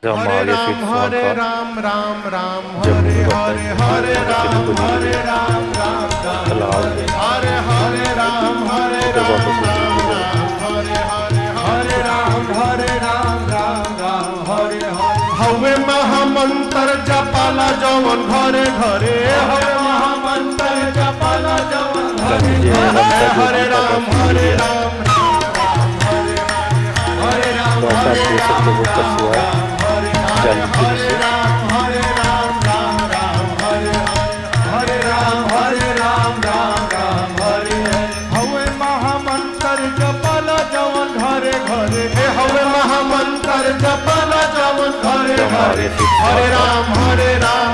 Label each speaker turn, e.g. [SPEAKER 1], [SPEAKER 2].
[SPEAKER 1] हरे राम राम राम हरे हरे हरे राम हरे राम राम राम हरे हरे राम हरे राम राम राम हरे हरे हरे राम राम हरे हरे हवे महामंत्र जपाला जवन घरे घरे हवे महामंत्र जपाला जवन घरे घरे हरे राम हरे राम हरे राम हरे राम हरे राम राम राम हरे हरे राम राम हरे हवे महामंत्र जपाला जवन घरे घरे हवे महामंत्र जपाला जवन घरे घरे हरे राम